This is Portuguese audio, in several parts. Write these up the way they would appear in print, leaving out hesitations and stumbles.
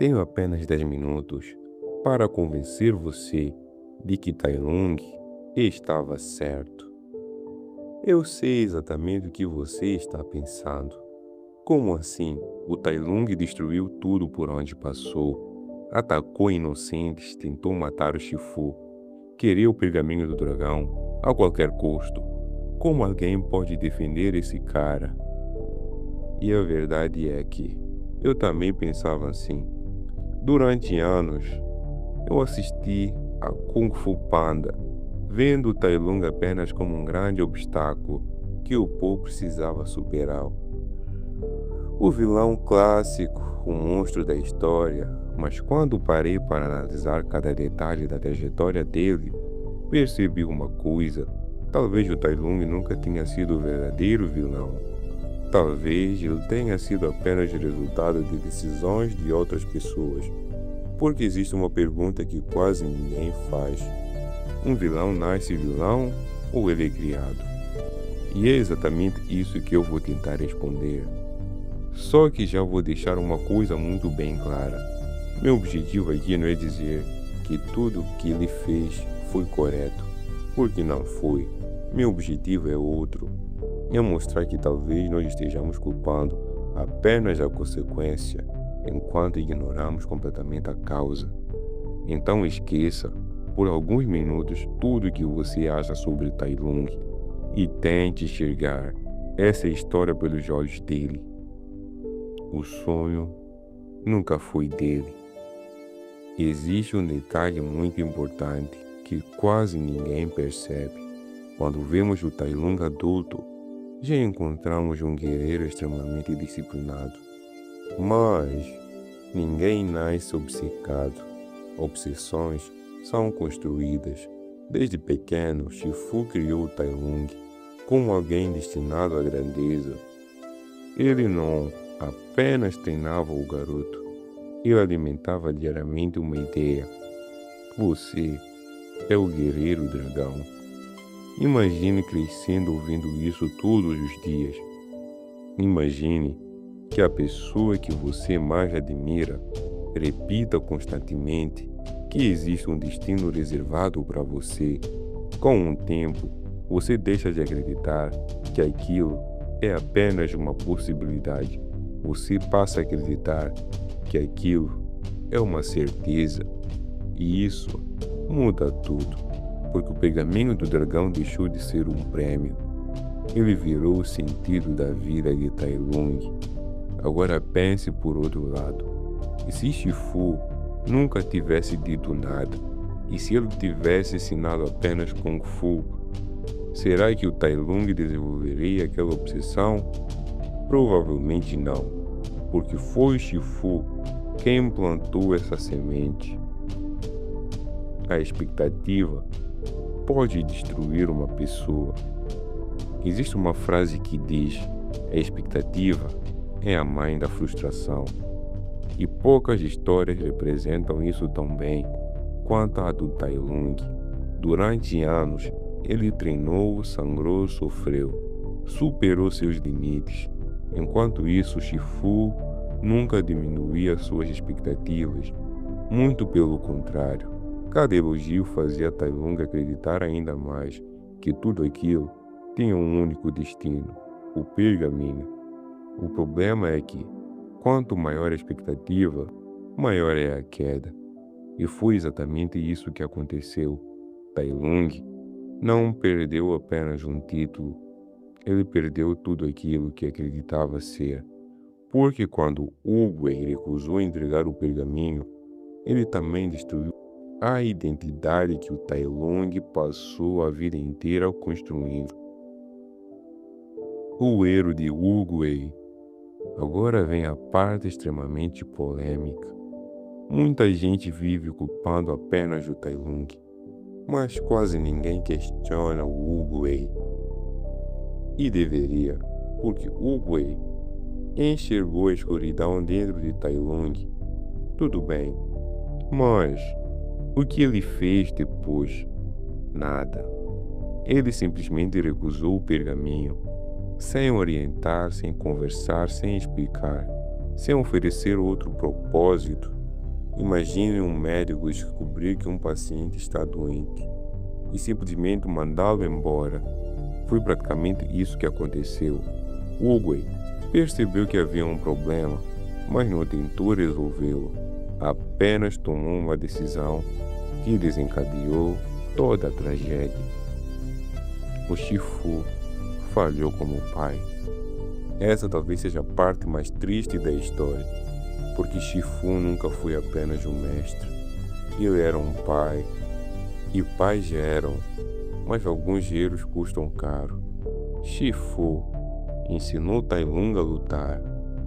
Tenho apenas 10 minutos para convencer você de que Tai Lung estava certo. Eu sei exatamente o que você está pensando. Como assim? O Tai Lung destruiu tudo por onde passou, atacou inocentes, tentou matar o Shifu, queria o pergaminho do dragão a qualquer custo. Como alguém pode defender esse cara? E a verdade é que eu também pensava assim. Durante anos, eu assisti a Kung Fu Panda, vendo o Tai Lung apenas como um grande obstáculo que o povo precisava superar. O vilão clássico, o monstro da história, mas quando parei para analisar cada detalhe da trajetória dele, percebi uma coisa: talvez o Tai Lung nunca tenha sido o verdadeiro vilão. Talvez ele tenha sido apenas resultado de decisões de outras pessoas. Porque existe uma pergunta que quase ninguém faz: um vilão nasce vilão ou ele é criado? E é exatamente isso que eu vou tentar responder. Só que já vou deixar uma coisa muito bem clara. Meu objetivo aqui não é dizer que tudo que ele fez foi correto, porque não foi. Meu objetivo é outro. É mostrar que talvez nós estejamos culpando apenas a consequência, enquanto ignoramos completamente a causa. Então esqueça, por alguns minutos, tudo o que você acha sobre Tai Lung e tente enxergar essa história pelos olhos dele. O sonho nunca foi dele. Existe um detalhe muito importante que quase ninguém percebe. Quando vemos o Tai Lung adulto, já encontramos um guerreiro extremamente disciplinado. Mas ninguém nasce obcecado. Obsessões são construídas. Desde pequeno, Shifu criou Tai Lung como alguém destinado à grandeza. Ele não apenas treinava o garoto, ele alimentava diariamente uma ideia: você é o guerreiro dragão. Imagine crescendo ouvindo isso todos os dias. Imagine que a pessoa que você mais admira repita constantemente que existe um destino reservado para você. Com o tempo, você deixa de acreditar que aquilo é apenas uma possibilidade. Você passa a acreditar que aquilo é uma certeza. E isso muda tudo. Porque o pergaminho do dragão deixou de ser um prêmio. Ele virou o sentido da vida de Tai Lung. Agora pense por outro lado. E se Shifu nunca tivesse dito nada? E se ele tivesse ensinado apenas Kung Fu? Será que o Tai Lung desenvolveria aquela obsessão? Provavelmente não. Porque foi Shifu quem plantou essa semente. A expectativa pode destruir uma pessoa. Existe uma frase que diz: a expectativa é a mãe da frustração. E poucas histórias representam isso tão bem quanto a do Tai Lung. Durante anos, ele treinou, sangrou, sofreu, superou seus limites. Enquanto isso, Shifu nunca diminuía suas expectativas. Muito pelo contrário. Cada elogio fazia Tai Lung acreditar ainda mais que tudo aquilo tinha um único destino: o pergaminho. O problema é que, quanto maior a expectativa, maior é a queda. E foi exatamente isso que aconteceu. Tai Lung não perdeu apenas um título, ele perdeu tudo aquilo que acreditava ser. Porque quando Wu Wei recusou entregar o pergaminho, ele também destruiu a identidade que o Tai Lung passou a vida inteira construindo. O erro de Wu Wei. Agora vem a parte extremamente polêmica. Muita gente vive culpando apenas o Tai Lung, mas quase ninguém questiona o Wu Wei. E deveria, porque Wu Wei enxergou a escuridão dentro de Tai Lung. Tudo bem, mas o que ele fez depois? Nada. Ele simplesmente recusou o pergaminho, sem orientar, sem conversar, sem explicar, sem oferecer outro propósito. Imagine um médico descobrir que um paciente está doente e simplesmente mandá-lo embora. Foi praticamente isso que aconteceu. Uguay percebeu que havia um problema, mas não tentou resolvê-lo. Apenas tomou uma decisão que desencadeou toda a tragédia. O Shifu falhou como pai. Essa talvez seja a parte mais triste da história, porque Shifu nunca foi apenas um mestre. Ele era um pai, e pais geram, mas alguns erros custam caro. Shifu ensinou Tai Lung a lutar,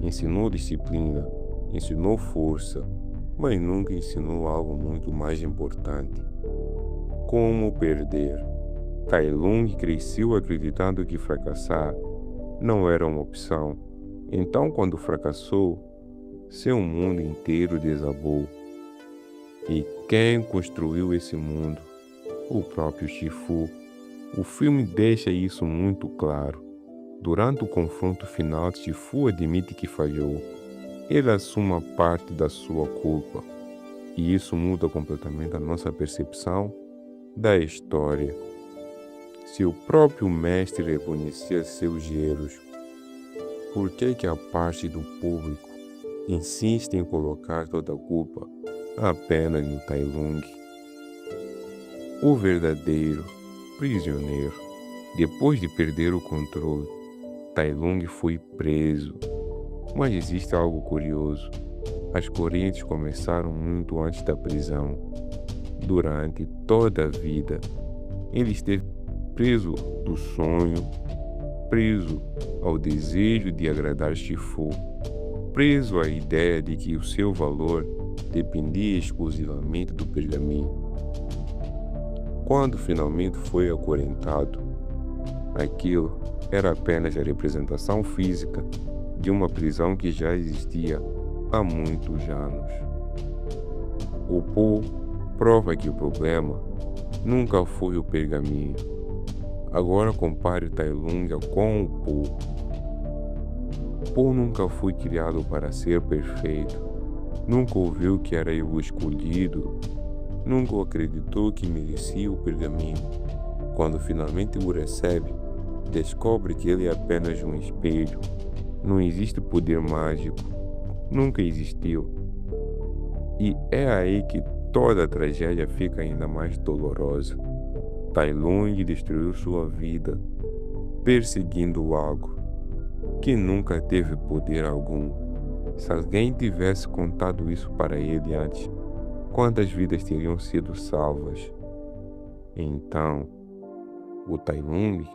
ensinou disciplina, ensinou força, mas nunca ensinou algo muito mais importante: como perder. Tai Lung cresceu acreditando que fracassar não era uma opção. Então, quando fracassou, seu mundo inteiro desabou. E quem construiu esse mundo? O próprio Shifu. O filme deixa isso muito claro. Durante o confronto final, Shifu admite que falhou. Ele assume a parte da sua culpa. E isso muda completamente a nossa percepção da história. Se o próprio mestre reconhecia seus erros, por que a parte do público insiste em colocar toda a culpa apenas no Tai Lung? O verdadeiro prisioneiro. Depois de perder o controle, Tai Lung foi preso. Mas existe algo curioso. As correntes começaram muito antes da prisão. Durante toda a vida, ele esteve preso do sonho, preso ao desejo de agradar Shifu, preso à ideia de que o seu valor dependia exclusivamente do pergaminho. Quando finalmente foi acorrentado, aquilo era apenas a representação física de uma prisão que já existia há muitos anos. O Po prova que o problema nunca foi o pergaminho. Agora compare Tai Lung com o Po. Po nunca foi criado para ser perfeito. Nunca ouviu que era o escolhido. Nunca acreditou que merecia o pergaminho. Quando finalmente o recebe, descobre que ele é apenas um espelho. Não existe poder mágico. Nunca existiu. E é aí que toda a tragédia fica ainda mais dolorosa. Tai Lung destruiu sua vida, perseguindo algo que nunca teve poder algum. Se alguém tivesse contado isso para ele antes, quantas vidas teriam sido salvas? Então, o Tai Lung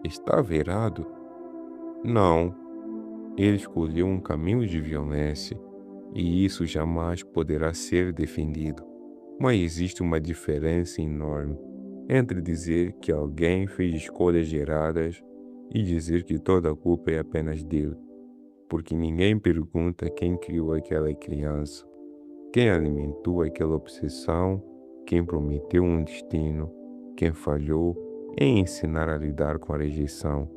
estava errado? Não. Ele escolheu um caminho de violência e isso jamais poderá ser defendido. Mas existe uma diferença enorme entre dizer que alguém fez escolhas erradas e dizer que toda a culpa é apenas dele. Porque ninguém pergunta quem criou aquela criança, quem alimentou aquela obsessão, quem prometeu um destino, quem falhou em ensinar a lidar com a rejeição,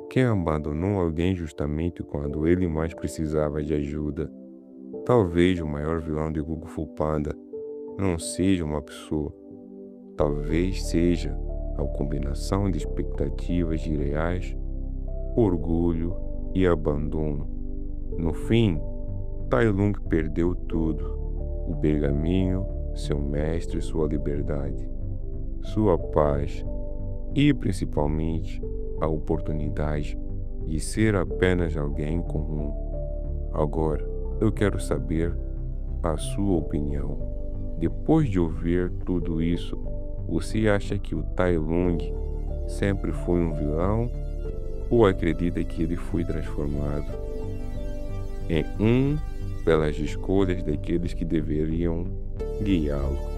quem abandonou alguém justamente quando ele mais precisava de ajuda. Talvez o maior vilão de Kung Fu Panda não seja uma pessoa. Talvez seja a combinação de expectativas irreais, orgulho e abandono. No fim, Tai Lung perdeu tudo: o pergaminho, seu mestre, sua liberdade, sua paz e, principalmente, a oportunidade de ser apenas alguém comum. Agora, eu quero saber a sua opinião. Depois de ouvir tudo isso, você acha que o Tai Lung sempre foi um vilão ou acredita que ele foi transformado em um pelas escolhas daqueles que deveriam guiá-lo?